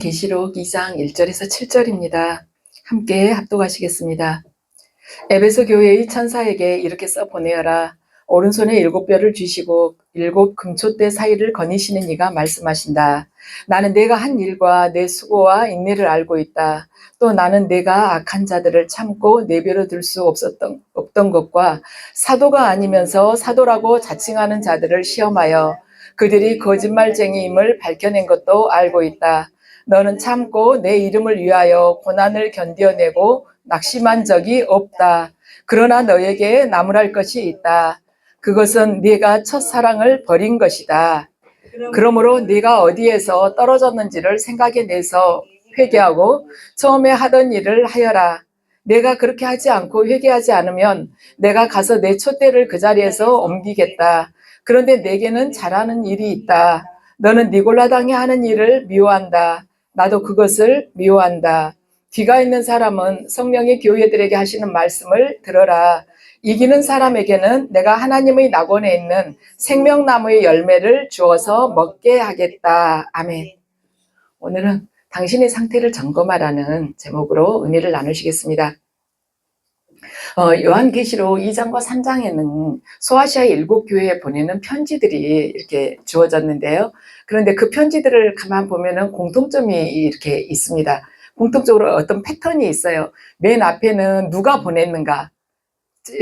계시록 2장 1절에서 7절입니다. 함께 합독하시겠습니다. 에베소 교회의 천사에게 이렇게 써 보내어라. 오른손에 7뼈를 쥐시고 7 금촛대 사이를 거니시는 이가 말씀하신다. 나는 내가 한 일과 내 수고와 인내를 알고 있다. 또 나는 내가 악한 자들을 참고 내버려 둘 수 없던 것과 사도가 아니면서 사도라고 자칭하는 자들을 시험하여 그들이 거짓말쟁이임을 밝혀낸 것도 알고 있다. 너는 참고 내 이름을 위하여 고난을 견뎌내고 낙심한 적이 없다. 그러나 너에게 나무랄 것이 있다. 그것은 네가 첫사랑을 버린 것이다. 그러므로 네가 어디에서 떨어졌는지를 생각해내서 회개하고 처음에 하던 일을 하여라. 내가 그렇게 하지 않고 회개하지 않으면 내가 가서 내 촛대를 그 자리에서 옮기겠다. 그런데 내게는 잘하는 일이 있다. 너는 니골라당이 하는 일을 미워한다. 나도 그것을 미워한다. 귀가 있는 사람은 성령이 교회들에게 하시는 말씀을 들어라. 이기는 사람에게는 내가 하나님의 낙원에 있는 생명나무의 열매를 주어서 먹게 하겠다. 아멘. 오늘은 당신의 상태를 점검하라는 제목으로 은혜를 나누시겠습니다. 요한계시록 2장과 3장에는 소아시아 7교회에 보내는 편지들이 이렇게 주어졌는데요. 그런데 그 편지들을 가만 보면은 공통점이 이렇게 있습니다. 공통적으로 어떤 패턴이 있어요. 맨 앞에는 누가 보냈는가,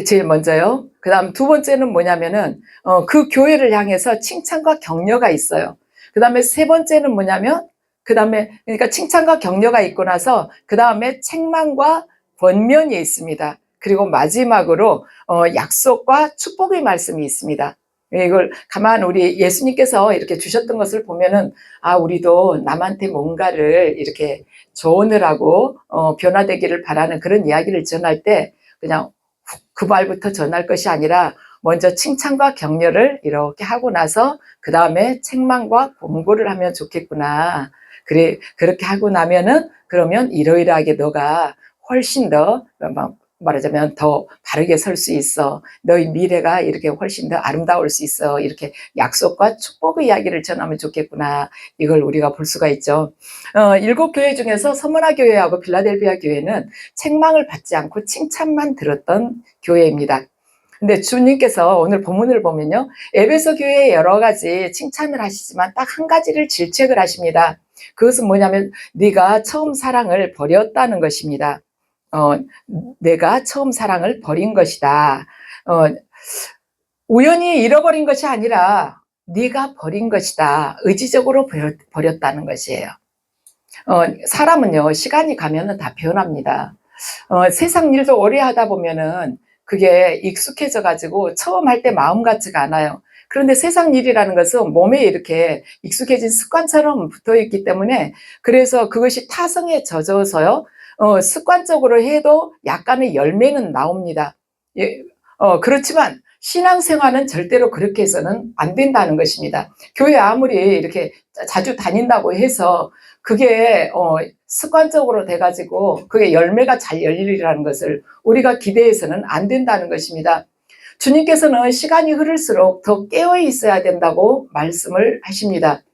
제일 먼저요. 그 다음 두 번째는 뭐냐면은 그 교회를 향해서 칭찬과 격려가 있어요. 그 다음에 세 번째는 뭐냐면 그러니까 칭찬과 격려가 있고 나서 그 다음에 책망과 권면이 있습니다. 그리고 마지막으로 약속과 축복의 말씀이 있습니다. 이걸 가만 우리 예수님께서 이렇게 주셨던 것을 보면은 우리도 남한테 뭔가를 이렇게 조언을 하고 변화되기를 바라는 그런 이야기를 전할 때 그냥 그 말부터 전할 것이 아니라 먼저 칭찬과 격려를 이렇게 하고 나서 그 다음에 책망과 권고를 하면 좋겠구나. 그렇게 하고 나면은 그러면 이러이러하게 너가 훨씬 더 말하자면 더 바르게 설 수 있어. 너의 미래가 이렇게 훨씬 더 아름다울 수 있어. 이렇게 약속과 축복의 이야기를 전하면 좋겠구나. 이걸 우리가 볼 수가 있죠. 7교회 중에서 서머나 교회하고 빌라델비아 교회는 책망을 받지 않고 칭찬만 들었던 교회입니다. 근데 주님께서 오늘 본문을 보면요. 에베소 교회에 여러 가지 칭찬을 하시지만 딱 한 가지를 질책을 하십니다. 그것은 뭐냐면 네가 처음 사랑을 버렸다는 것입니다. 내가 처음 사랑을 버린 것이다. 우연히 잃어버린 것이 아니라 네가 버린 것이다. 의지적으로 버렸다는 것이에요. 사람은요, 시간이 가면은 다 변합니다. 세상 일도 오래 하다 보면은 그게 익숙해져 가지고 처음 할 때 마음 같지가 않아요. 그런데 세상 일이라는 것은 몸에 이렇게 익숙해진 습관처럼 붙어 있기 때문에 그래서 그것이 타성에 젖어서요, 습관적으로 해도 약간의 열매는 나옵니다. 예, 그렇지만 신앙생활은 절대로 그렇게 해서는 안 된다는 것입니다. 교회 아무리 이렇게 자주 다닌다고 해서 그게 습관적으로 돼가지고 그게 열매가 잘 열리리라는 것을 우리가 기대해서는 안 된다는 것입니다. 주님께서는 시간이 흐를수록 더 깨어 있어야 된다고 말씀을 하십니다.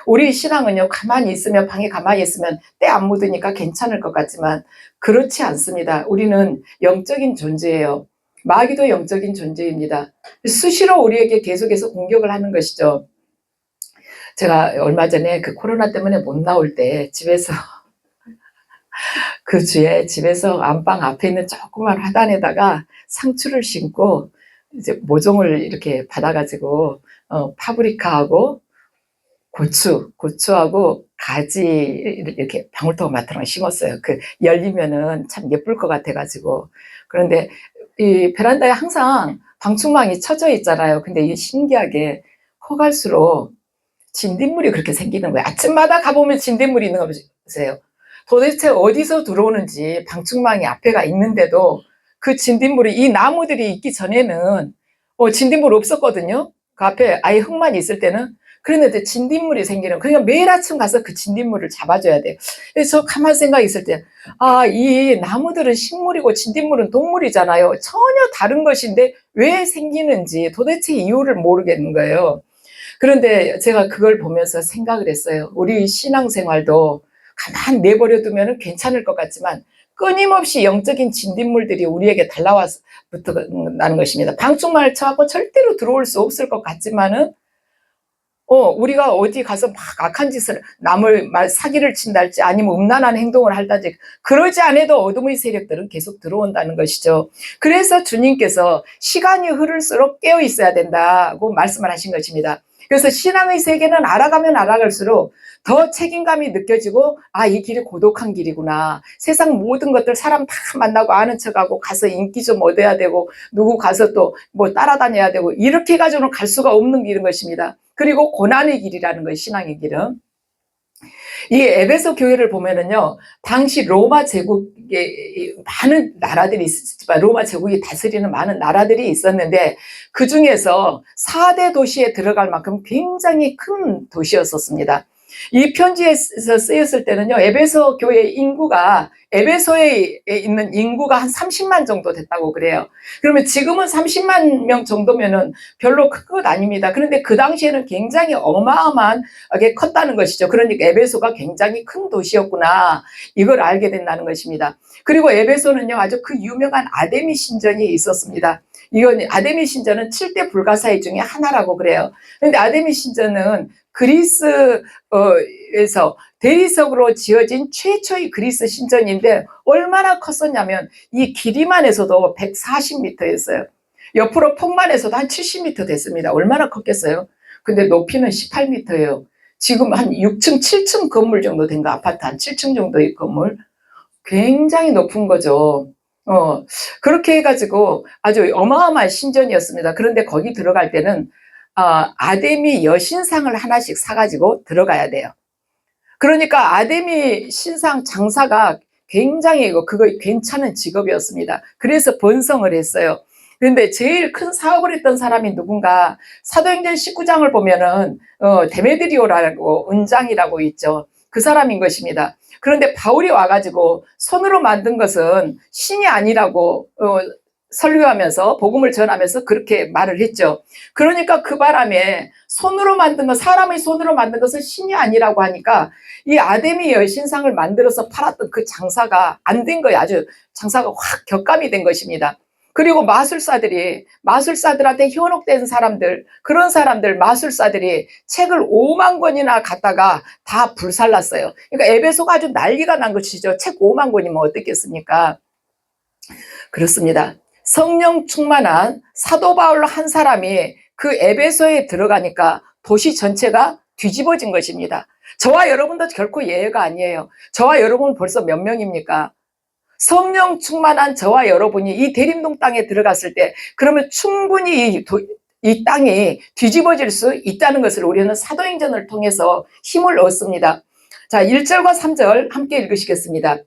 우리 신앙은요, 가만히 있으면, 방에 가만히 있으면 때 안 묻으니까 괜찮을 것 같지만 그렇지 않습니다. 우리는 영적인 존재예요. 마귀도 영적인 존재입니다. 수시로 우리에게 계속해서 공격을 하는 것이죠. 제가 얼마 전에 그 코로나 때문에 못 나올 때 집에서 그 주에 집에서 안방 앞에 있는 조그만 화단에다가 상추를 심고 이제 모종을 이렇게 받아가지고 파브리카하고 고추하고 가지를 이렇게 방울토마토랑 심었어요. 그 열리면은 참 예쁠 것 같아가지고. 그런데 이 베란다에 항상 방충망이 쳐져 있잖아요. 근데 이게 신기하게 커 갈수록 진딧물이 그렇게 생기는 거예요. 아침마다 가보면 진딧물이 있는 거 보세요. 도대체 어디서 들어오는지 방충망이 앞에가 있는데도 그 진딧물이, 이 나무들이 있기 전에는 진딧물 없었거든요. 그 앞에 아예 흙만 있을 때는. 그런데 진딧물이 생기는, 그러니까 매일 아침 가서 그 진딧물을 잡아줘야 돼요. 그래서 저 가만 생각 있을 때, 이 나무들은 식물이고 진딧물은 동물이잖아요. 전혀 다른 것인데 왜 생기는지 도대체 이유를 모르겠는 거예요. 그런데 제가 그걸 보면서 생각을 했어요. 우리 신앙생활도 가만 내버려 두면 괜찮을 것 같지만 끊임없이 영적인 진딧물들이 우리에게 달라와서 나는 것입니다. 방충망을 쳐갖고 절대로 들어올 수 없을 것 같지만은 우리가 어디 가서 막 악한 짓을 남을 사기를 친달지 아니면 음란한 행동을 할다지 그러지 않아도 어둠의 세력들은 계속 들어온다는 것이죠. 그래서 주님께서 시간이 흐를수록 깨어 있어야 된다고 말씀을 하신 것입니다. 그래서 신앙의 세계는 알아가면 알아갈수록 더 책임감이 느껴지고 이 길이 고독한 길이구나. 세상 모든 것들 사람 다 만나고 아는 척하고 가서 인기 좀 얻어야 되고 누구 가서 또 뭐 따라다녀야 되고 이렇게 가지고는 갈 수가 없는 길인 것입니다. 그리고 고난의 길이라는 것이 신앙의 길은. 이 에베소 교회를 보면은요, 당시 로마 제국에 많은 나라들이 있었지만, 로마 제국이 다스리는 많은 나라들이 있었는데, 그 중에서 4대 도시에 들어갈 만큼 굉장히 큰 도시였었습니다. 이 편지에서 쓰였을 때는요, 에베소 교회 인구가, 에베소에 있는 인구가 한 30만 정도 됐다고 그래요. 그러면 지금은 30만 명 정도면은 별로 큰 것 아닙니다. 그런데 그 당시에는 굉장히 어마어마하게 컸다는 것이죠. 그러니까 에베소가 굉장히 큰 도시였구나. 이걸 알게 된다는 것입니다. 그리고 에베소는요, 아주 그 유명한 아데미 신전이 있었습니다. 이건 아데미 신전은 7대 불가사의 중에 하나라고 그래요. 그런데 아데미 신전은 그리스에서 대리석으로 지어진 최초의 그리스 신전인데 얼마나 컸었냐면 이 길이만 해서도 140m였어요. 옆으로 폭만 해서도 한 70m 됐습니다. 얼마나 컸겠어요? 근데 높이는 18m예요. 지금 한 6층, 7층 건물 정도 된 거, 아파트 한 7층 정도의 건물. 굉장히 높은 거죠. 그렇게 해가지고 아주 어마어마한 신전이었습니다. 그런데 거기 들어갈 때는 아데미 여신상을 하나씩 사가지고 들어가야 돼요. 그러니까 아데미 신상 장사가 굉장히 그거 괜찮은 직업이었습니다. 그래서 번성을 했어요. 그런데 제일 큰 사업을 했던 사람이 누군가, 사도행전 19장을 보면은 데메드리오라고 은장이라고 있죠. 그 사람인 것입니다. 그런데 바울이 와가지고 손으로 만든 것은 신이 아니라고 설교하면서 복음을 전하면서 그렇게 말을 했죠. 그러니까 그 바람에 손으로 만든 것, 사람의 손으로 만든 것은 신이 아니라고 하니까 이 아데미 여신상을 만들어서 팔았던 그 장사가 안 된 거예요. 아주 장사가 확 격감이 된 것입니다. 그리고 마술사들한테 현혹된 사람들, 그런 사람들, 마술사들이 책을 5만 권이나 갖다가 다 불살랐어요. 그러니까 에베소가 아주 난리가 난 것이죠. 책 5만 권이면 어떻겠습니까? 그렇습니다. 성령 충만한 사도 바울 한 사람이 그 에베소에 들어가니까 도시 전체가 뒤집어진 것입니다. 저와 여러분도 결코 예외가 아니에요. 저와 여러분 벌써 몇 명입니까? 성령 충만한 저와 여러분이 이 대림동 땅에 들어갔을 때 그러면 충분히 이 땅이 뒤집어질 수 있다는 것을 우리는 사도행전을 통해서 힘을 얻습니다. 자, 1절과 3절 함께 읽으시겠습니다.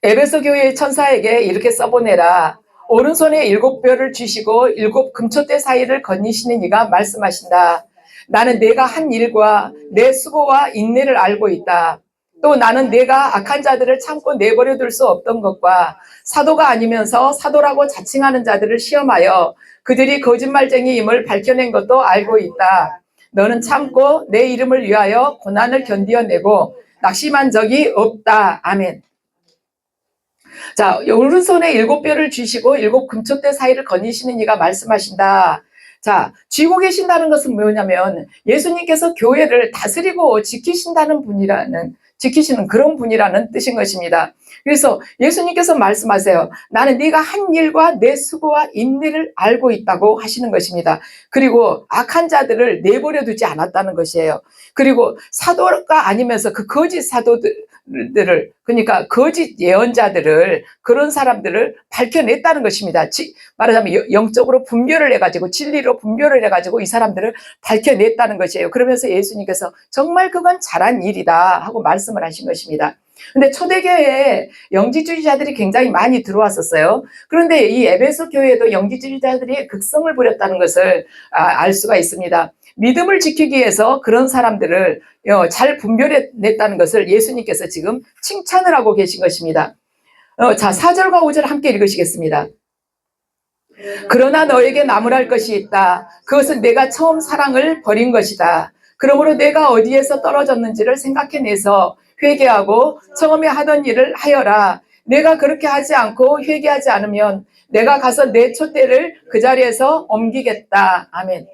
에베소 교회의 천사에게 이렇게 써보내라. 오른손에 7뼈를 쥐시고 7 금초대 사이를 거니시는 이가 말씀하신다. 나는 내가 한 일과 내 수고와 인내를 알고 있다. 또 나는 내가 악한 자들을 참고 내버려 둘 수 없던 것과 사도가 아니면서 사도라고 자칭하는 자들을 시험하여 그들이 거짓말쟁이임을 밝혀낸 것도 알고 있다. 너는 참고 내 이름을 위하여 고난을 견디어내고 낙심한 적이 없다. 아멘. 자, 오른손에 7뼈를 쥐시고 7 금초대 사이를 거니시는 이가 말씀하신다. 자, 쥐고 계신다는 것은 뭐냐면 예수님께서 교회를 다스리고 지키시는 그런 분이라는 뜻인 것입니다. 그래서 예수님께서 말씀하세요. 나는 네가 한 일과 내 수고와 인내를 알고 있다고 하시는 것입니다. 그리고 악한 자들을 내버려 두지 않았다는 것이에요. 그리고 사도가 아니면서 그 거짓 사도들을, 그러니까 거짓 예언자들을, 그런 사람들을 밝혀냈다는 것입니다. 말하자면 영적으로 분별을 해가지고, 진리로 분별을 해가지고 이 사람들을 밝혀냈다는 것이에요. 그러면서 예수님께서 정말 그건 잘한 일이다 하고 말씀을 하신 것입니다. 근데 초대교회에 영지주의자들이 굉장히 많이 들어왔었어요. 그런데 이 에베소 교회에도 영지주의자들이 극성을 부렸다는 것을 알 수가 있습니다. 믿음을 지키기 위해서 그런 사람들을 잘 분별해냈다는 것을 예수님께서 지금 칭찬을 하고 계신 것입니다. 자, 4절과 5절 함께 읽으시겠습니다. 그러나 너에게 나무랄 것이 있다. 그것은 내가 처음 사랑을 버린 것이다. 그러므로 내가 어디에서 떨어졌는지를 생각해내서 회개하고 처음에 하던 일을 하여라. 내가 그렇게 하지 않고 회개하지 않으면 내가 가서 내 촛대를 그 자리에서 옮기겠다. 아멘.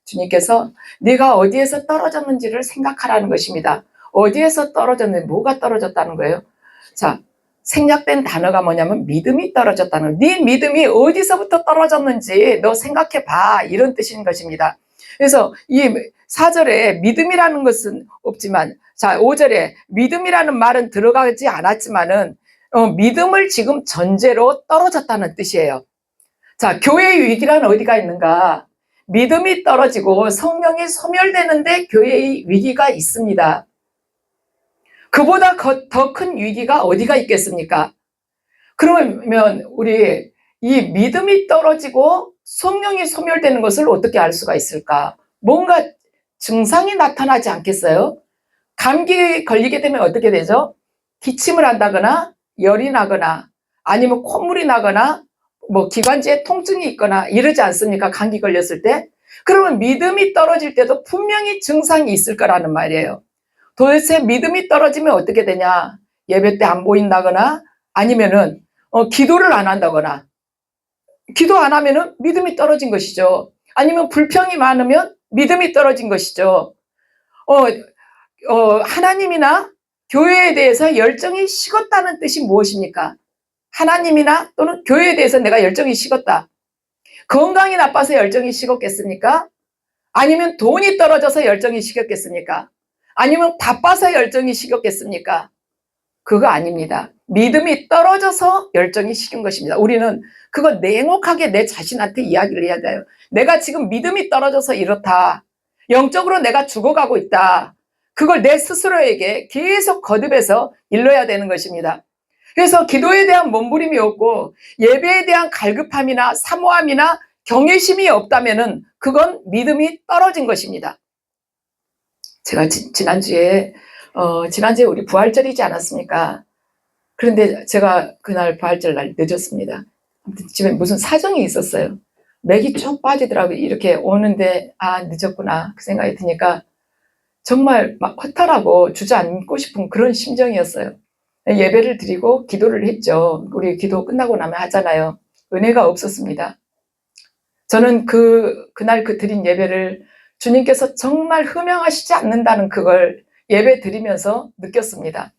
주님께서 네가 어디에서 떨어졌는지를 생각하라는 것입니다. 어디에서 떨어졌는지, 뭐가 떨어졌다는 거예요? 자, 생략된 단어가 뭐냐면 믿음이 떨어졌다는 거예요. 네 믿음이 어디서부터 떨어졌는지 너 생각해 봐. 이런 뜻인 것입니다. 그래서 이 4절에 믿음이라는 것은 없지만, 자, 5절에 믿음이라는 말은 들어가지 않았지만은 믿음을 지금 전제로 떨어졌다는 뜻이에요. 자, 교회의 위기란 어디가 있는가? 믿음이 떨어지고 성령이 소멸되는데 교회의 위기가 있습니다. 그보다 더 큰 위기가 어디가 있겠습니까? 그러면 우리 이 믿음이 떨어지고 성령이 소멸되는 것을 어떻게 알 수가 있을까? 뭔가 증상이 나타나지 않겠어요? 감기에 걸리게 되면 어떻게 되죠? 기침을 한다거나 열이 나거나 아니면 콧물이 나거나 뭐 기관지에 통증이 있거나 이러지 않습니까? 감기 걸렸을 때. 그러면 믿음이 떨어질 때도 분명히 증상이 있을 거라는 말이에요. 도대체 믿음이 떨어지면 어떻게 되냐? 예배 때 안 보인다거나 아니면은 기도를 안 한다거나, 기도 안 하면은 믿음이 떨어진 것이죠. 아니면 불평이 많으면 믿음이 떨어진 것이죠. 하나님이나 교회에 대해서 열정이 식었다는 뜻이 무엇입니까? 하나님이나 또는 교회에 대해서 내가 열정이 식었다. 건강이 나빠서 열정이 식었겠습니까? 아니면 돈이 떨어져서 열정이 식었겠습니까? 아니면 바빠서 열정이 식었겠습니까? 그거 아닙니다. 믿음이 떨어져서 열정이 식은 것입니다. 우리는 그거 냉혹하게 내 자신한테 이야기를 해야 돼요. 내가 지금 믿음이 떨어져서 이렇다. 영적으로 내가 죽어가고 있다. 그걸 내 스스로에게 계속 거듭해서 일러야 되는 것입니다. 그래서 기도에 대한 몸부림이 없고 예배에 대한 갈급함이나 사모함이나 경외심이 없다면은 그건 믿음이 떨어진 것입니다. 제가 지난주에 우리 부활절이지 않았습니까? 그런데 제가 그날 부활절 날 늦었습니다. 아무튼 집에 무슨 사정이 있었어요. 맥이 쭉 빠지더라고요. 이렇게 오는데 늦었구나 그 생각이 드니까 정말 막 허탈하고 주저앉고 싶은 그런 심정이었어요. 예배를 드리고 기도를 했죠. 우리 기도 끝나고 나면 하잖아요. 은혜가 없었습니다. 저는 그날 드린 예배를 주님께서 정말 흠양하시지 않는다는 그걸 예배 드리면서 느꼈습니다.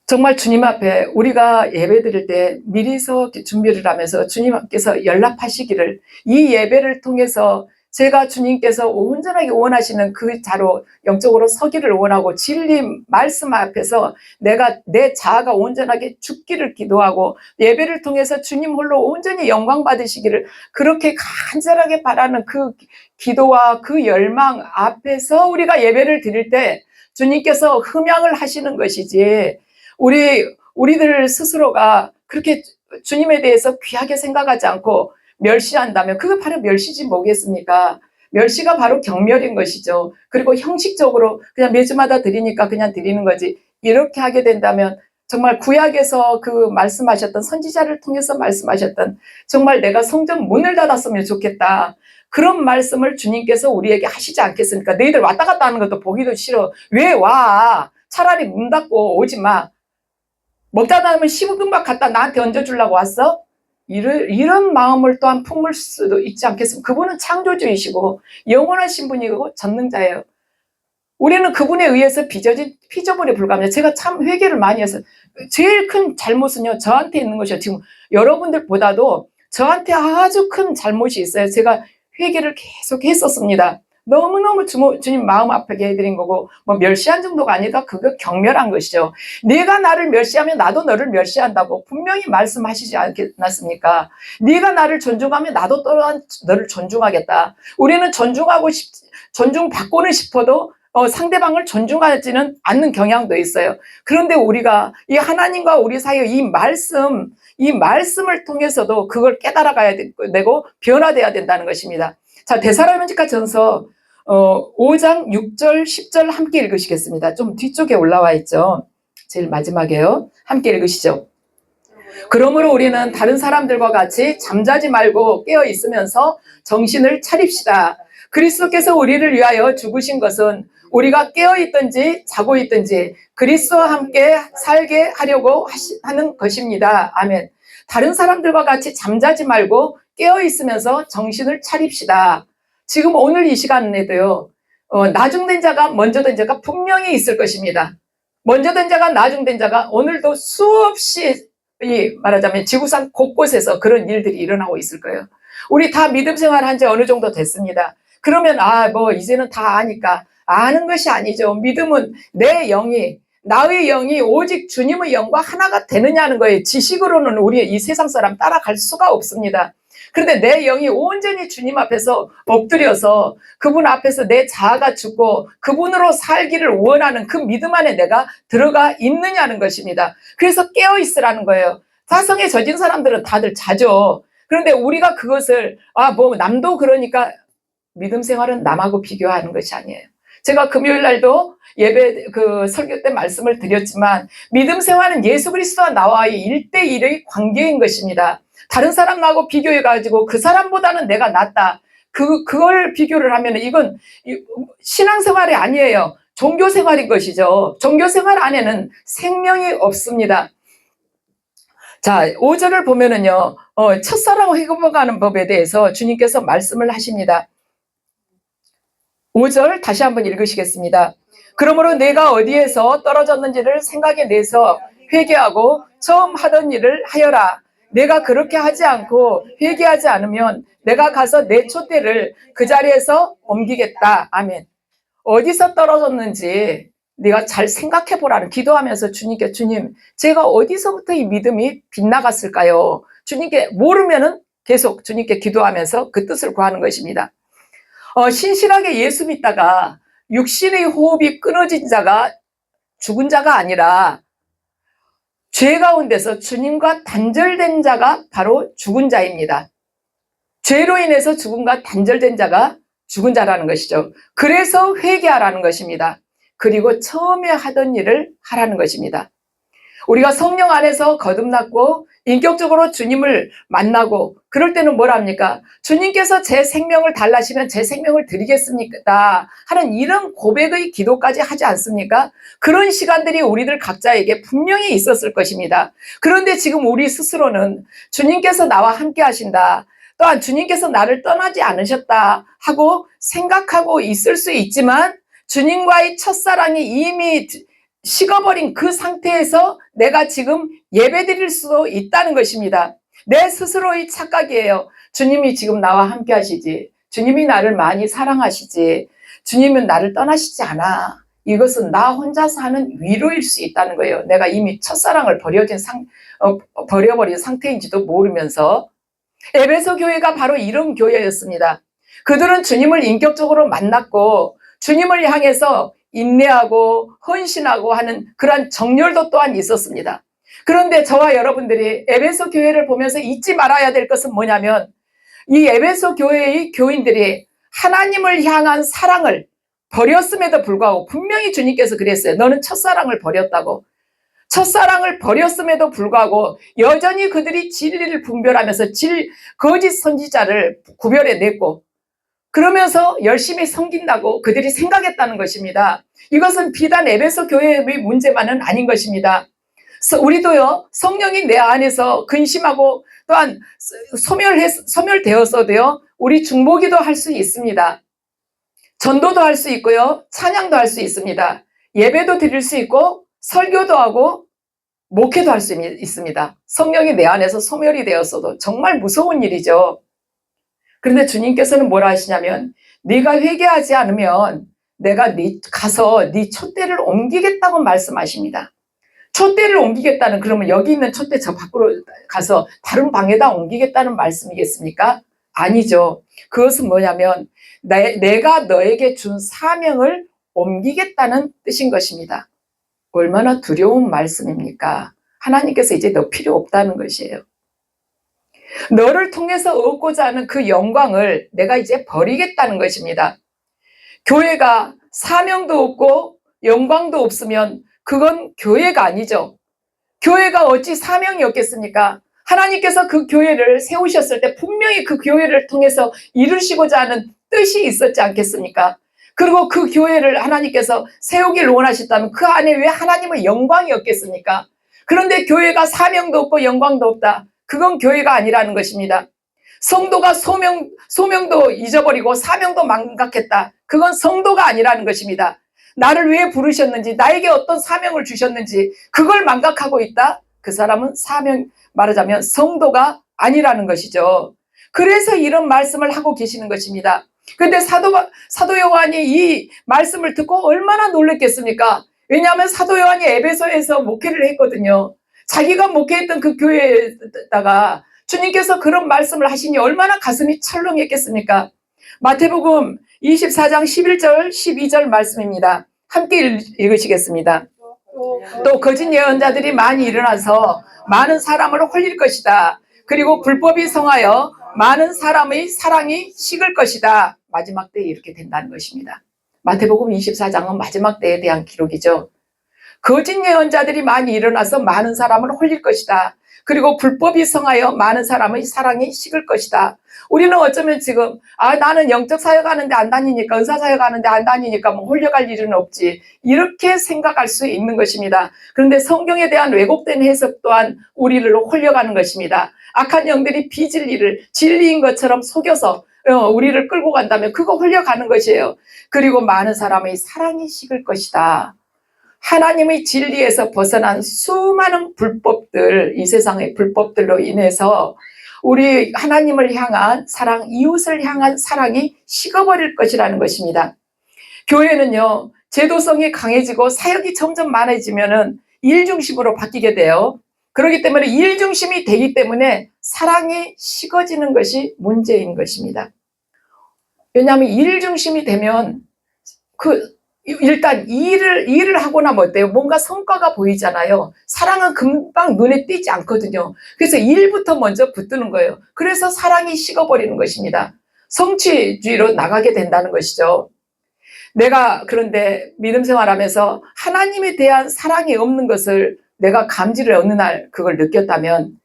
정말 주님 앞에 우리가 예배 드릴 때 미리서 준비를 하면서 주님께서 연락하시기를, 이 예배를 통해서 제가 주님께서 온전하게 원하시는 그 자로 영적으로 서기를 원하고 진리 말씀 앞에서 내가 내 자아가 온전하게 죽기를 기도하고 예배를 통해서 주님 홀로 온전히 영광 받으시기를 그렇게 간절하게 바라는 그 기도와 그 열망 앞에서 우리가 예배를 드릴 때 주님께서 흠양을 하시는 것이지, 우리들 스스로가 그렇게 주님에 대해서 귀하게 생각하지 않고 멸시한다면 그게 바로 멸시지 뭐겠습니까? 멸시가 바로 경멸인 것이죠. 그리고 형식적으로 그냥 매주마다 드리니까 그냥 드리는 거지, 이렇게 하게 된다면 정말 구약에서 그 말씀하셨던 선지자를 통해서 말씀하셨던 정말 내가 성전 문을 닫았으면 좋겠다, 그런 말씀을 주님께서 우리에게 하시지 않겠습니까? 너희들 왔다 갔다 하는 것도 보기도 싫어. 왜 와? 차라리 문 닫고 오지 마. 먹다 남은 15금박 갖다 나한테 얹어주려고 왔어? 이런 마음을 또한 품을 수도 있지 않겠습니까? 그분은 창조주이시고 영원하신 분이고 전능자예요. 우리는 그분에 의해서 빚어진 피조물에 불과합니다. 제가 참 회개를 많이 해서 제일 큰 잘못은요, 저한테 있는 것이에요. 지금 여러분들보다도 저한테 아주 큰 잘못이 있어요. 제가 회개를 계속 했었습니다. 너무너무 주님 마음 아프게 해드린 거고, 뭐 멸시한 정도가 아니다. 그거 경멸한 것이죠. 네가 나를 멸시하면 나도 너를 멸시한다고 분명히 말씀하시지 않았습니까? 네가 나를 존중하면 나도 또한 너를 존중하겠다. 우리는 존중받고는 싶어도 상대방을 존중하지는 않는 경향도 있어요. 그런데 우리가 이 하나님과 우리 사이의 이 말씀을 통해서도 그걸 깨달아가야 되고 변화돼야 된다는 것입니다. 자, 데살로니가 전서 5장 6절 10절 함께 읽으시겠습니다. 좀 뒤쪽에 올라와 있죠. 제일 마지막에요. 함께 읽으시죠. 그러므로 우리는 다른 사람들과 같이 잠자지 말고 깨어 있으면서 정신을 차립시다. 그리스도께서 우리를 위하여 죽으신 것은 우리가 깨어있든지 자고 있든지 그리스도와 함께 살게 하려고 하는 것입니다. 아멘. 다른 사람들과 같이 잠자지 말고 깨어있으면서 정신을 차립시다. 지금 오늘 이 시간에도요, 나중된 자가 먼저된 자가 분명히 있을 것입니다. 먼저된 자가 나중된 자가 오늘도 수없이 말하자면 지구상 곳곳에서 그런 일들이 일어나고 있을 거예요. 우리 다 믿음 생활 한 지 어느 정도 됐습니다. 그러면 뭐 이제는 다 아니까. 아는 것이 아니죠. 믿음은 내 영이, 나의 영이 오직 주님의 영과 하나가 되느냐는 거예요. 지식으로는 우리 이 세상 사람 따라갈 수가 없습니다. 그런데 내 영이 온전히 주님 앞에서 엎드려서 그분 앞에서 내 자아가 죽고 그분으로 살기를 원하는 그 믿음 안에 내가 들어가 있느냐는 것입니다. 그래서 깨어있으라는 거예요. 사성에 젖은 사람들은 다들 자죠. 그런데 우리가 그것을 뭐 남도 그러니까 믿음 생활은 남하고 비교하는 것이 아니에요. 제가 금요일 날도 예배 설교 때 말씀을 드렸지만 믿음 생활은 예수 그리스도와 나와의 1대1의 관계인 것입니다. 다른 사람하고 비교해가지고 그 사람보다는 내가 낫다. 그걸 비교를 하면 이건 신앙생활이 아니에요. 종교생활인 것이죠. 종교생활 안에는 생명이 없습니다. 자, 5절을 보면은요, 첫사랑 회복하는 법에 대해서 주님께서 말씀을 하십니다. 5절 다시 한번 읽으시겠습니다. 그러므로 내가 어디에서 떨어졌는지를 생각해 내서 회개하고 처음 하던 일을 하여라. 내가 그렇게 하지 않고 회개하지 않으면 내가 가서 내 촛대를 그 자리에서 옮기겠다. 아멘. 어디서 떨어졌는지 네가 잘 생각해 보라는 기도하면서 주님께 주님, 제가 어디서부터 이 믿음이 빗나갔을까요? 주님께 모르면은 계속 주님께 기도하면서 그 뜻을 구하는 것입니다. 신실하게 예수 믿다가 육신의 호흡이 끊어진 자가 죽은 자가 아니라 죄 가운데서 주님과 단절된 자가 바로 죽은 자입니다. 죄로 인해서 죽음과 단절된 자가 죽은 자라는 것이죠. 그래서 회개하라는 것입니다. 그리고 처음에 하던 일을 하라는 것입니다. 우리가 성령 안에서 거듭났고 인격적으로 주님을 만나고 그럴 때는 뭘 합니까? 주님께서 제 생명을 달라시면 제 생명을 드리겠습니다 하는 이런 고백의 기도까지 하지 않습니까? 그런 시간들이 우리들 각자에게 분명히 있었을 것입니다. 그런데 지금 우리 스스로는 주님께서 나와 함께 하신다, 또한 주님께서 나를 떠나지 않으셨다 하고 생각하고 있을 수 있지만 주님과의 첫사랑이 이미 식어버린 그 상태에서 내가 지금 예배드릴 수도 있다는 것입니다. 내 스스로의 착각이에요. 주님이 지금 나와 함께 하시지, 주님이 나를 많이 사랑하시지, 주님은 나를 떠나시지 않아. 이것은 나 혼자서 하는 위로일 수 있다는 거예요. 내가 이미 첫사랑을 버려버린 상태인지도 모르면서. 에베소 교회가 바로 이런 교회였습니다. 그들은 주님을 인격적으로 만났고 주님을 향해서 인내하고 헌신하고 하는 그러한 정열도 또한 있었습니다. 그런데 저와 여러분들이 에베소 교회를 보면서 잊지 말아야 될 것은 뭐냐면 이 에베소 교회의 교인들이 하나님을 향한 사랑을 버렸음에도 불구하고 분명히 주님께서 그랬어요. 너는 첫사랑을 버렸다고. 첫사랑을 버렸음에도 불구하고 여전히 그들이 진리를 분별하면서 거짓 선지자를 구별해냈고 그러면서 열심히 섬긴다고 그들이 생각했다는 것입니다. 이것은 비단 에베소 교회의 문제만은 아닌 것입니다. 우리도요, 성령이 내 안에서 근심하고 또한 소멸되었어도요, 우리 중보기도 할 수 있습니다. 전도도 할 수 있고요, 찬양도 할 수 있습니다. 예배도 드릴 수 있고 설교도 하고 목회도 할 수 있습니다. 성령이 내 안에서 소멸이 되었어도 정말 무서운 일이죠. 그런데 주님께서는 뭐라 하시냐면 네가 회개하지 않으면 내가 가서 네 촛대를 옮기겠다고 말씀하십니다. 촛대를 옮기겠다는, 그러면 여기 있는 촛대 저 밖으로 가서 다른 방에다 옮기겠다는 말씀이겠습니까? 아니죠. 그것은 뭐냐면 내가 너에게 준 사명을 옮기겠다는 뜻인 것입니다. 얼마나 두려운 말씀입니까? 하나님께서 이제 너 필요 없다는 것이에요. 너를 통해서 얻고자 하는 그 영광을 내가 이제 버리겠다는 것입니다. 교회가 사명도 없고 영광도 없으면 그건 교회가 아니죠. 교회가 어찌 사명이 없겠습니까? 하나님께서 그 교회를 세우셨을 때 분명히 그 교회를 통해서 이루시고자 하는 뜻이 있었지 않겠습니까? 그리고 그 교회를 하나님께서 세우기를 원하셨다면 그 안에 왜 하나님의 영광이 없겠습니까? 그런데 교회가 사명도 없고 영광도 없다. 그건 교회가 아니라는 것입니다. 성도가 소명도 잊어버리고 사명도 망각했다. 그건 성도가 아니라는 것입니다. 나를 왜 부르셨는지, 나에게 어떤 사명을 주셨는지 그걸 망각하고 있다. 그 사람은 말하자면 성도가 아니라는 것이죠. 그래서 이런 말씀을 하고 계시는 것입니다. 그런데 사도 요한이 이 말씀을 듣고 얼마나 놀랐겠습니까? 왜냐하면 사도 요한이 에베소에서 목회를 했거든요. 자기가 목회했던 그 교회에다가 주님께서 그런 말씀을 하시니 얼마나 가슴이 철렁했겠습니까? 마태복음 24장 11절 12절 말씀입니다. 함께 읽으시겠습니다. 또 거짓 예언자들이 많이 일어나서 많은 사람을 홀릴 것이다. 그리고 불법이 성하여 많은 사람의 사랑이 식을 것이다. 마지막 때에 이렇게 된다는 것입니다. 마태복음 24장은 마지막 때에 대한 기록이죠. 거짓 예언자들이 많이 일어나서 많은 사람을 홀릴 것이다. 그리고 불법이 성하여 많은 사람의 사랑이 식을 것이다. 우리는 어쩌면 지금 나는 영적 사역 하는데 안 다니니까, 은사 사역 하는데 안 다니니까 뭐 홀려갈 일은 없지, 이렇게 생각할 수 있는 것입니다. 그런데 성경에 대한 왜곡된 해석 또한 우리를 홀려가는 것입니다. 악한 영들이 비진리를 진리인 것처럼 속여서 우리를 끌고 간다면 그거 홀려가는 것이에요. 그리고 많은 사람의 사랑이 식을 것이다. 하나님의 진리에서 벗어난 수많은 불법들, 이 세상의 불법들로 인해서 우리 하나님을 향한 사랑, 이웃을 향한 사랑이 식어버릴 것이라는 것입니다. 교회는요, 제도성이 강해지고 사역이 점점 많아지면은 일 중심으로 바뀌게 돼요. 그렇기 때문에 일 중심이 되기 때문에 사랑이 식어지는 것이 문제인 것입니다. 왜냐하면 일 중심이 되면 일단 일을 하고 나면 어때요? 뭔가 성과가 보이잖아요. 사랑은 금방 눈에 띄지 않거든요. 그래서 일부터 먼저 붙드는 거예요. 그래서 사랑이 식어버리는 것입니다. 성취주의로 나가게 된다는 것이죠. 내가 그런데 믿음 생활하면서 하나님에 대한 사랑이 없는 것을 내가 감지를 어느 날 그걸 느꼈다면,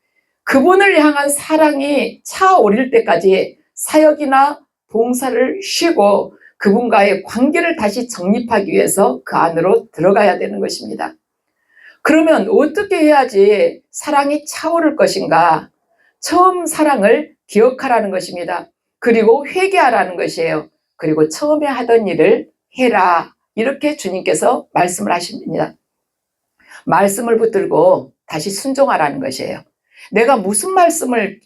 그분을 향한 사랑이 차오를 때까지 사역이나 봉사를 쉬고 그분과의 관계를 다시 정립하기 위해서 그 안으로 들어가야 되는 것입니다. 그러면 어떻게 해야지 사랑이 차오를 것인가? 처음 사랑을 기억하라는 것입니다. 그리고 회개하라는 것이에요. 그리고 처음에 하던 일을 해라. 이렇게 주님께서 말씀을 하십니다. 말씀을 붙들고 다시 순종하라는 것이에요. 내가 무슨 말씀을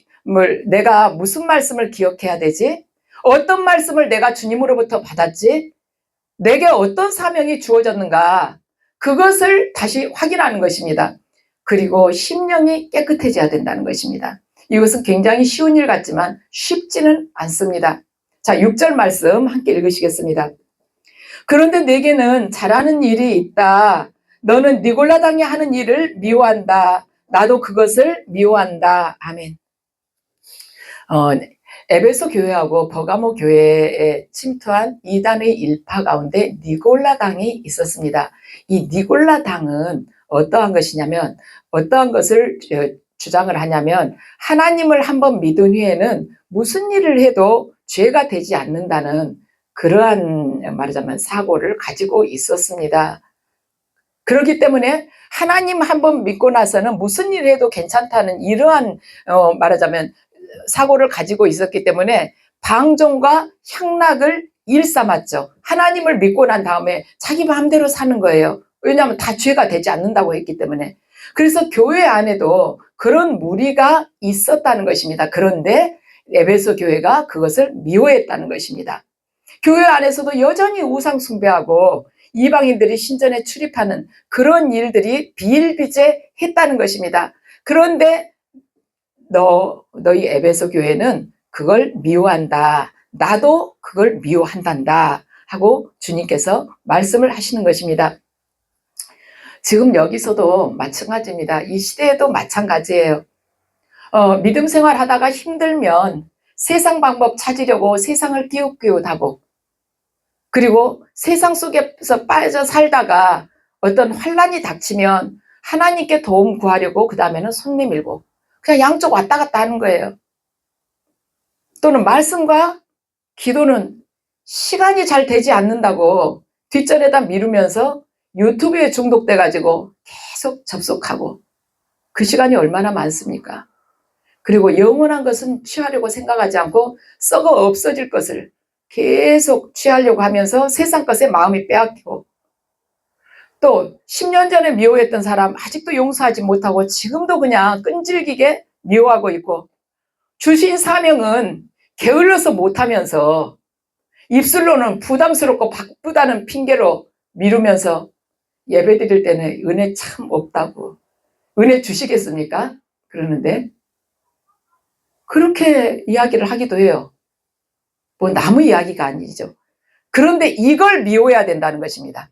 기억해야 되지? 어떤 말씀을 내가 주님으로부터 받았지? 내게 어떤 사명이 주어졌는가? 그것을 다시 확인하는 것입니다. 그리고 심령이 깨끗해져야 된다는 것입니다. 이것은 굉장히 쉬운 일 같지만 쉽지는 않습니다. 자, 6절 말씀 함께 읽으시겠습니다. 그런데 내게는 잘하는 일이 있다. 너는 니골라당이 하는 일을 미워한다. 나도 그것을 미워한다. 아멘. 에베소 교회하고 버가모 교회에 침투한 이단의 일파 가운데 니골라당이 있었습니다. 이 니골라당은 어떠한 것이냐면, 어떠한 것을 주장을 하냐면, 하나님을 한번 믿은 후에는 무슨 일을 해도 죄가 되지 않는다는 그러한 말하자면 사고를 가지고 있었습니다. 그렇기 때문에 하나님 한번 믿고 나서는 무슨 일을 해도 괜찮다는 이러한 말하자면 사고를 가지고 있었기 때문에 방종과 향락을 일삼았죠. 하나님을 믿고 난 다음에 자기 마음대로 사는 거예요. 왜냐하면 다 죄가 되지 않는다고 했기 때문에. 그래서 교회 안에도 그런 무리가 있었다는 것입니다. 그런데 에베소 교회가 그것을 미워했다는 것입니다. 교회 안에서도 여전히 우상 숭배하고 이방인들이 신전에 출입하는 그런 일들이 비일비재했다는 것입니다. 그런데 너희 에베소 교회는 그걸 미워한다. 나도 그걸 미워한단다. 하고 주님께서 말씀을 하시는 것입니다. 지금 여기서도 마찬가지입니다. 이 시대에도 마찬가지예요. 믿음 생활 하다가 힘들면 세상 방법 찾으려고 세상을 끼웃끼웃하고, 그리고 세상 속에서 빠져 살다가 어떤 환란이 닥치면 하나님께 도움 구하려고 그 다음에는 손 내밀고 그냥 양쪽 왔다 갔다 하는 거예요. 또는 말씀과 기도는 시간이 잘 되지 않는다고 뒷전에다 미루면서 유튜브에 중독돼 가지고 계속 접속하고, 그 시간이 얼마나 많습니까? 그리고 영원한 것은 취하려고 생각하지 않고 썩어 없어질 것을 계속 취하려고 하면서 세상 것에 마음이 빼앗기고, 또 10년 전에 미워했던 사람 아직도 용서하지 못하고 지금도 그냥 끈질기게 미워하고 있고, 주신 사명은 게을러서 못하면서 입술로는 부담스럽고 바쁘다는 핑계로 미루면서 예배 드릴 때는 은혜 참 없다고, 은혜 주시겠습니까? 그러는데 그렇게 이야기를 하기도 해요. 뭐 남의 이야기가 아니죠. 그런데 이걸 미워해야 된다는 것입니다.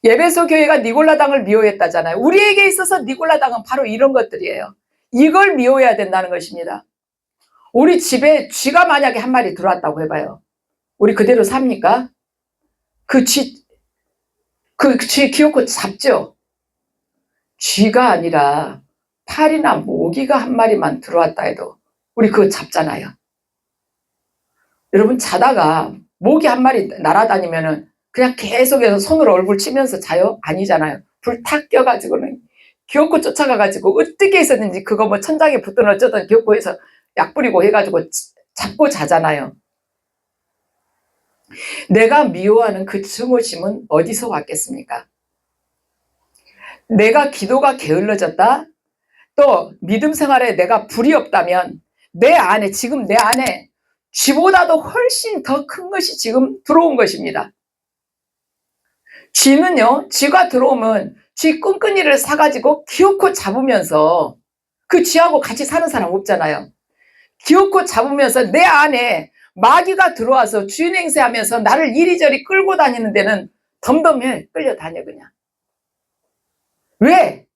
예배소 교회가 니골라당을 미워했다잖아요. 우리에게 있어서 니골라당은 바로 이런 것들이에요. 이걸 미워해야 된다는 것입니다. 우리 집에 쥐가 만약에 한 마리 들어왔다고 해봐요. 우리 그대로 삽니까? 그 쥐 귀엽고 잡죠? 쥐가 아니라 파리나 모기가 한 마리만 들어왔다 해도 우리 그거 잡잖아요. 여러분, 자다가 모기 한 마리 날아다니면은 그냥 계속해서 손으로 얼굴 치면서 자요? 아니잖아요. 불 탁 껴가지고는 귀엽고 쫓아가가지고 어떻게 해서든지 그거 뭐 천장에 붙든 어쩌든 귀엽고 해서 약 뿌리고 해가지고 잡고 자잖아요. 내가 미워하는 그 증오심은 어디서 왔겠습니까? 내가 기도가 게을러졌다? 또 믿음 생활에 내가 불이 없다면 내 안에, 지금 내 안에 쥐보다도 훨씬 더 큰 것이 지금 들어온 것입니다. 쥐는요, 쥐가 들어오면 쥐 끈끈이를 사가지고 귀엽고 잡으면서, 그 쥐하고 같이 사는 사람 없잖아요. 귀엽고 잡으면서 내 안에 마귀가 들어와서 쥐 행세하면서 나를 이리저리 끌고 다니는 데는 덤덤해 끌려다녀 그냥. 왜?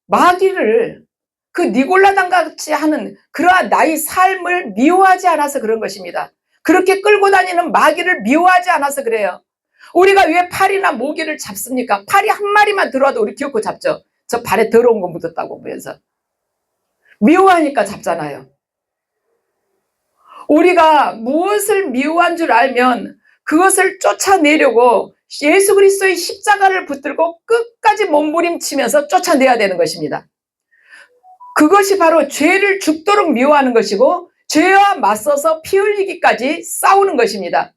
마귀를, 그 니골라당 같이 하는 그러한 나의 삶을 미워하지 않아서 그런 것입니다. 그렇게 끌고 다니는 마귀를 미워하지 않아서 그래요. 우리가 왜 파리나 모기를 잡습니까? 파리 한 마리만 들어와도 우리 귀엽고 잡죠. 저 발에 더러운 거 묻었다고 보면서. 미워하니까 잡잖아요. 우리가 무엇을 미워한 줄 알면 그것을 쫓아내려고 예수 그리스도의 십자가를 붙들고 끝까지 몸부림치면서 쫓아내야 되는 것입니다. 그것이 바로 죄를 죽도록 미워하는 것이고, 죄와 맞서서 피 흘리기까지 싸우는 것입니다.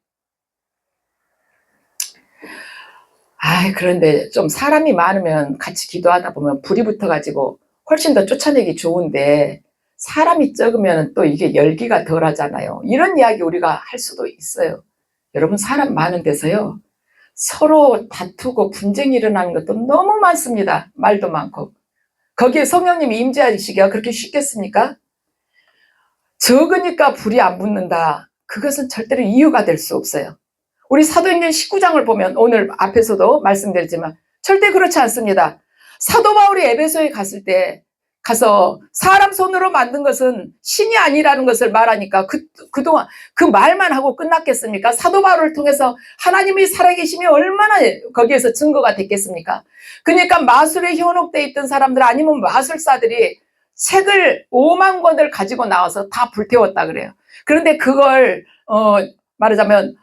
그런데 좀 사람이 많으면 같이 기도하다 보면 불이 붙어가지고 훨씬 더 쫓아내기 좋은데, 사람이 적으면 또 이게 열기가 덜 하잖아요. 이런 이야기 우리가 할 수도 있어요. 여러분, 사람 많은 데서요, 서로 다투고 분쟁이 일어나는 것도 너무 많습니다. 말도 많고. 거기에 성령님이 임재하시기가 그렇게 쉽겠습니까? 적으니까 불이 안 붙는다. 그것은 절대로 이유가 될 수 없어요. 우리 사도행전 19장을 보면 오늘 앞에서도 말씀드렸지만 절대 그렇지 않습니다. 사도 바울이 에베소에 갔을 때 가서 사람 손으로 만든 것은 신이 아니라는 것을 말하니까 그동안 그 말만 하고 끝났겠습니까? 사도 바울을 통해서 하나님이 살아계심이 얼마나 거기에서 증거가 됐겠습니까? 그러니까 마술에 현혹되어 있던 사람들, 아니면 마술사들이 책을 5만 권을 가지고 나와서 다 불태웠다 그래요. 그런데 그걸 말하자면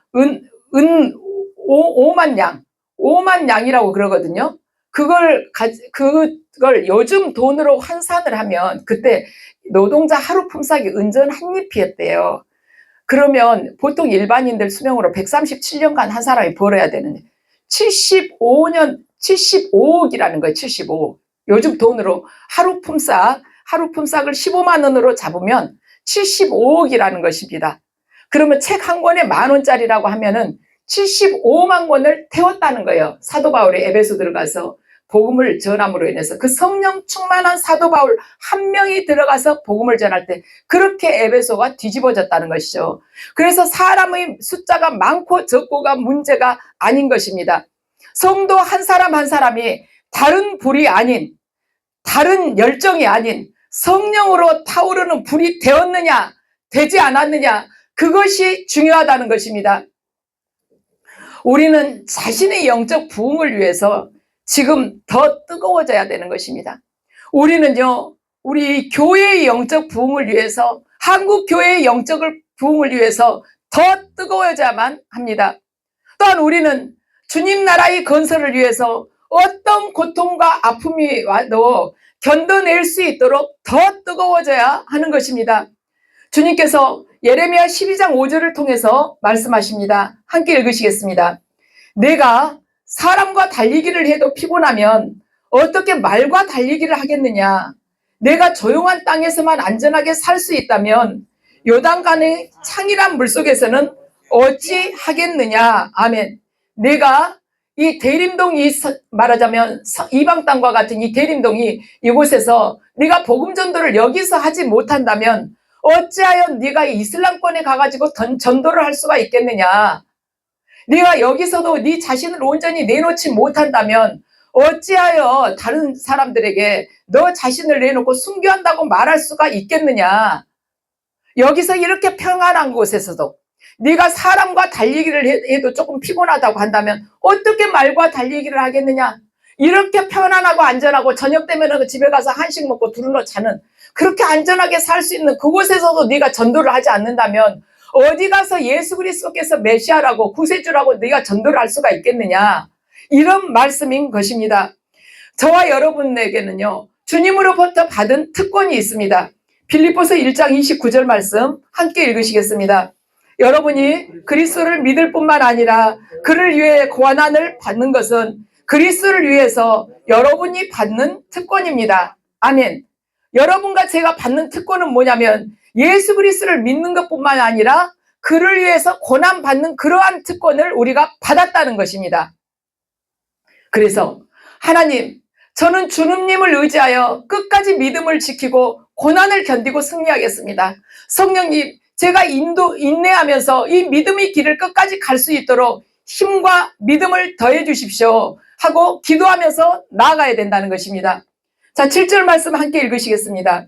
5만 양이라고 그러거든요. 그걸 요즘 돈으로 환산을 하면 그때 노동자 하루 품삯이 은전 한 잎이었대요. 그러면 보통 일반인들 수명으로 137년간 한 사람이 벌어야 되는데 75억이라는 거예요. 75억. 요즘 돈으로 하루 품삯을 15만 원으로 잡으면 75억이라는 것입니다. 그러면 책 한 권에 10,000원짜리라고 하면은 75만 권을 태웠다는 거예요. 사도 바울이 에베소 들어가서 복음을 전함으로 인해서, 그 성령 충만한 사도 바울 한 명이 들어가서 복음을 전할 때 그렇게 에베소가 뒤집어졌다는 것이죠. 그래서 사람의 숫자가 많고 적고가 문제가 아닌 것입니다. 성도 한 사람 한 사람이 다른 불이 아닌, 다른 열정이 아닌 성령으로 타오르는 불이 되었느냐 되지 않았느냐, 그것이 중요하다는 것입니다. 우리는 자신의 영적 부흥을 위해서 지금 더 뜨거워져야 되는 것입니다. 우리는요, 우리 교회의 영적 부흥을 위해서, 한국 교회의 영적 부흥을 위해서 더 뜨거워져야만 합니다. 또한 우리는 주님 나라의 건설을 위해서 어떤 고통과 아픔이 와도 견뎌낼 수 있도록 더 뜨거워져야 하는 것입니다. 주님께서 예레미야 12장 5절을 통해서 말씀하십니다. 함께 읽으시겠습니다. 내가 사람과 달리기를 해도 피곤하면 어떻게 말과 달리기를 하겠느냐. 내가 조용한 땅에서만 안전하게 살 수 있다면 요단강의 창이란 물속에서는 어찌 하겠느냐. 아멘. 내가 이 대림동이 말하자면 이방 땅과 같은 이 대림동이 이곳에서 네가 복음 전도를 여기서 하지 못한다면 어찌하여 네가 이슬람권에 가가지고 전도를 할 수가 있겠느냐. 네가 여기서도 네 자신을 온전히 내놓지 못한다면 어찌하여 다른 사람들에게 너 자신을 내놓고 순교한다고 말할 수가 있겠느냐. 여기서 이렇게 평안한 곳에서도 네가 사람과 달리기를 해도 조금 피곤하다고 한다면 어떻게 말과 달리기를 하겠느냐. 이렇게 편안하고 안전하고 저녁 되면 집에 가서 한식 먹고 두루노 자는 그렇게 안전하게 살 수 있는 그곳에서도 네가 전도를 하지 않는다면 어디 가서 예수 그리스도께서 메시아라고 구세주라고 네가 전도를 할 수가 있겠느냐. 이런 말씀인 것입니다. 저와 여러분에게는요, 주님으로부터 받은 특권이 있습니다. 빌립보서 1장 29절 말씀 함께 읽으시겠습니다. 여러분이 그리스도를 믿을 뿐만 아니라 그를 위해 고난을 받는 것은 그리스도를 위해서 여러분이 받는 특권입니다. 아멘. 여러분과 제가 받는 특권은 뭐냐면 예수 그리스도를 믿는 것뿐만 아니라 그를 위해서 고난받는 그러한 특권을 우리가 받았다는 것입니다. 그래서 하나님, 저는 주님을 의지하여 끝까지 믿음을 지키고 고난을 견디고 승리하겠습니다. 성령님, 제가 인내하면서 이 믿음의 길을 끝까지 갈 수 있도록 힘과 믿음을 더해 주십시오 하고 기도하면서 나아가야 된다는 것입니다. 자, 7절 말씀 함께 읽으시겠습니다.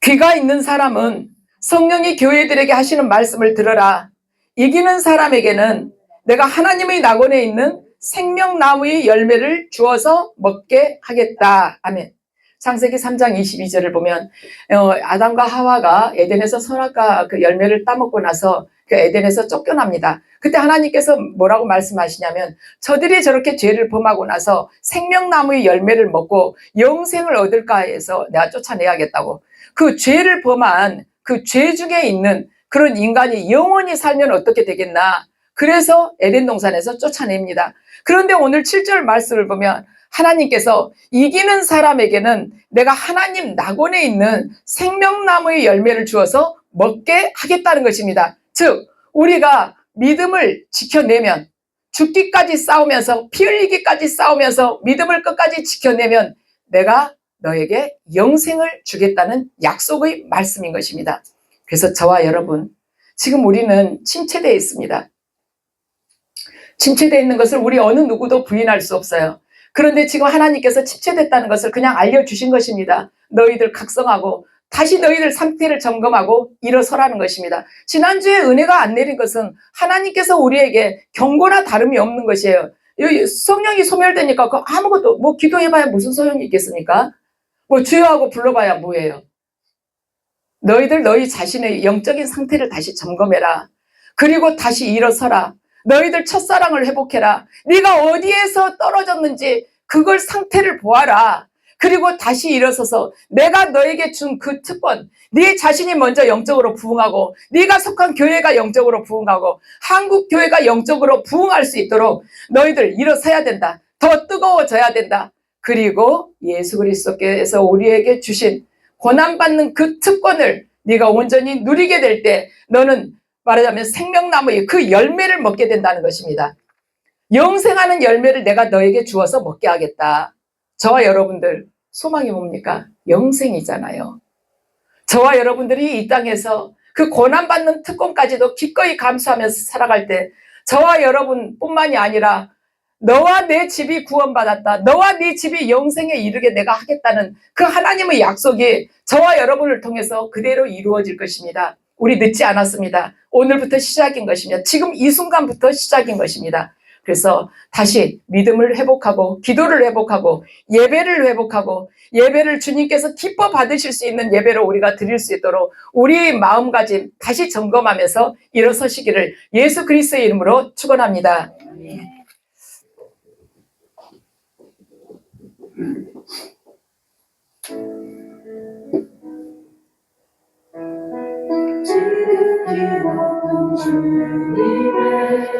귀가 있는 사람은 성령이 교회들에게 하시는 말씀을 들어라. 이기는 사람에게는 내가 하나님의 낙원에 있는 생명나무의 열매를 주어서 먹게 하겠다. 아멘. 창세기 3장 22절을 보면 아담과 하와가 에덴에서 선악과 그 열매를 따먹고 나서 그 에덴에서 쫓겨납니다. 그때 하나님께서 뭐라고 말씀하시냐면 저들이 저렇게 죄를 범하고 나서 생명나무의 열매를 먹고 영생을 얻을까 해서 내가 쫓아내야겠다고. 그 죄를 범한 그 죄 중에 있는 그런 인간이 영원히 살면 어떻게 되겠나. 그래서 에덴 동산에서 쫓아냅니다. 그런데 오늘 7절 말씀을 보면 하나님께서 이기는 사람에게는 내가 하나님 낙원에 있는 생명나무의 열매를 주어서 먹게 하겠다는 것입니다. 즉 우리가 믿음을 지켜내면 죽기까지 싸우면서 피 흘리기까지 싸우면서 믿음을 끝까지 지켜내면 내가 너에게 영생을 주겠다는 약속의 말씀인 것입니다. 그래서 저와 여러분 지금 우리는 침체되어 있습니다. 침체되어 있는 것을 우리 어느 누구도 부인할 수 없어요. 그런데 지금 하나님께서 침체됐다는 것을 그냥 알려주신 것입니다. 너희들 각성하고 다시 너희들 상태를 점검하고 일어서라는 것입니다. 지난주에 은혜가 안 내린 것은 하나님께서 우리에게 경고나 다름이 없는 것이에요. 성령이 소멸되니까 아무것도 뭐 기도해봐야 무슨 소용이 있겠습니까? 뭐 주여하고 불러봐야 뭐예요. 너희들 너희 자신의 영적인 상태를 다시 점검해라. 그리고 다시 일어서라. 너희들 첫사랑을 회복해라. 네가 어디에서 떨어졌는지 그걸 상태를 보아라. 그리고 다시 일어서서 내가 너에게 준 그 특권, 네 자신이 먼저 영적으로 부흥하고 네가 속한 교회가 영적으로 부흥하고 한국 교회가 영적으로 부흥할 수 있도록 너희들 일어서야 된다. 더 뜨거워져야 된다. 그리고 예수 그리스도께서 우리에게 주신 고난받는 그 특권을 네가 온전히 누리게 될 때 너는 말하자면 생명나무의 그 열매를 먹게 된다는 것입니다. 영생하는 열매를 내가 너에게 주어서 먹게 하겠다. 저와 여러분들 소망이 뭡니까? 영생이잖아요. 저와 여러분들이 이 땅에서 그 고난받는 특권까지도 기꺼이 감수하면서 살아갈 때 저와 여러분뿐만이 아니라 너와 내 집이 구원받았다. 너와 네 집이 영생에 이르게 내가 하겠다는 그 하나님의 약속이 저와 여러분을 통해서 그대로 이루어질 것입니다. 우리 늦지 않았습니다. 오늘부터 시작인 것입니다. 지금 이 순간부터 시작인 것입니다. 그래서 다시 믿음을 회복하고 기도를 회복하고 예배를 회복하고 예배를 주님께서 기뻐 받으실 수 있는 예배로 우리가 드릴 수 있도록 우리 마음가짐 다시 점검하면서 일어서시기를 예수 그리스도의 이름으로 축원합니다. 지금 기도하는 주님의